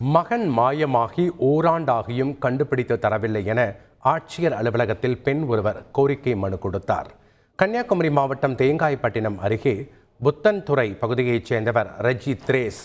மகன் மாயமாகி ஓராண்டாகியும் கண்டுபிடித்து தரவில்லை என ஆட்சியர் அலுவலகத்தில் பெண் ஒருவர் கோரிக்கை மனு கொடுத்தார். கன்னியாகுமரி மாவட்டம் தேங்காய்பட்டினம் அருகே புத்தன்துறை பகுதியைச் சேர்ந்தவர் ரெஜி த்ரேஸ்.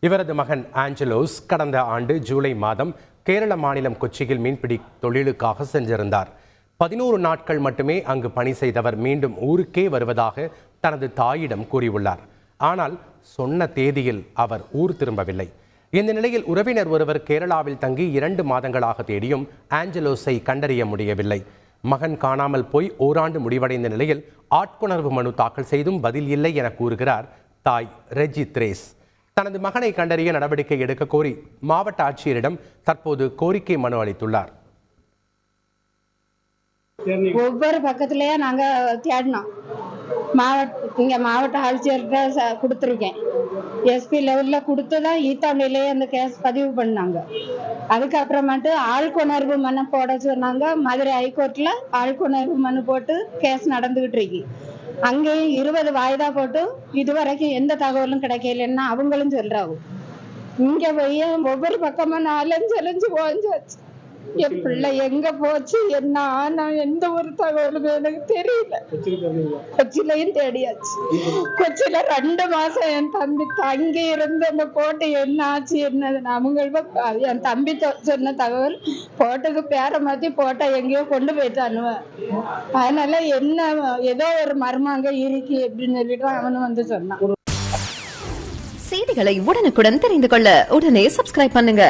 இவரது மகன் ஆஞ்சலோஸ் கடந்த ஆண்டு ஜூலை மாதம் கேரள மாநிலம் கொச்சியில் மீன்பிடி தொழிலுக்காக சென்றிருந்தார். 11 நாட்கள் மட்டுமே அங்கு பணி செய்தவர் மீண்டும் ஊருக்கே வருவதாக தனது தாயிடம் கூறியுள்ளார். ஆனால் சொன்ன தேதியில் அவர் ஊர் திரும்பவில்லை. இந்த நிலையில் உறவினர் ஒருவர் கேரளாவில் தங்கி 2 மாதங்களாக தேடியும் ஆஞ்சலோஸை கண்டறிய முடியவில்லை. மகன் காணாமல் போய் ஓராண்டு முடிவடைந்த நிலையில் ஆட்கொணர்வு மனு தாக்கல் செய்தும் பதில் இல்லை என கூறுகிறார் தாய் ரெஜி த்ரேஸ். தனது மகனை கண்டறிய நடவடிக்கை எடுக்க கோரி மாவட்ட ஆட்சியரிடம் தற்போது கோரிக்கை மனு அளித்துள்ளார். ஒவ்வொரு பக்கத்துலயே நாங்க தேடினோம். மாவட்ட ஆட்சியர்கிட்ட கொடுத்துருக்கேன். எஸ்பி லெவல்ல கொடுத்துதான் ஈத்தாண்டிலேயே அந்த கேஸ் பதிவு பண்ணாங்க. அதுக்கப்புறமேட்டு ஆள்கொணர்வு மனு போட சொன்னாங்க. மதுரை ஹைகோர்ட்ல ஆள்கொணர்வு மனு போட்டு கேஸ் நடந்துகிட்டு இருக்கு. அங்கேயும் 20 வாய்தா போட்டு இதுவரைக்கும் எந்த தகவலும் கிடைக்கலன்னா அவங்களும் சொல்றாங்க. இங்க போய் ஒவ்வொரு பக்கமா 4 ஓஞ்சாச்சு. என் பிள்ளை எங்க போச்சு, என்ன ஆனா, எந்த ஒரு தகவலும் எனக்கு தெரியல. கொச்சிலையும் தேடியாச்சு. கொச்சியில 2 மாசம் என் தம்பி தங்கி இருந்து அந்த போட்டு என்ன ஆச்சு என்னதுன்னு அவங்க என் தம்பி சொன்ன தகவல் போட்டுக்கு பேரை மாத்தி போட்டா எங்கேயோ கொண்டு போயிட்டானுவ. அதனால என்ன ஏதோ ஒரு மர்மாங்க இருக்கு அப்படின்னு சொல்லிட்டு அவனு வந்து சொன்னான். செய்திகளை உடனுக்குடன் தெரிந்து கொள்ள உடனே சப்ஸ்கிரைப் பண்ணுங்க.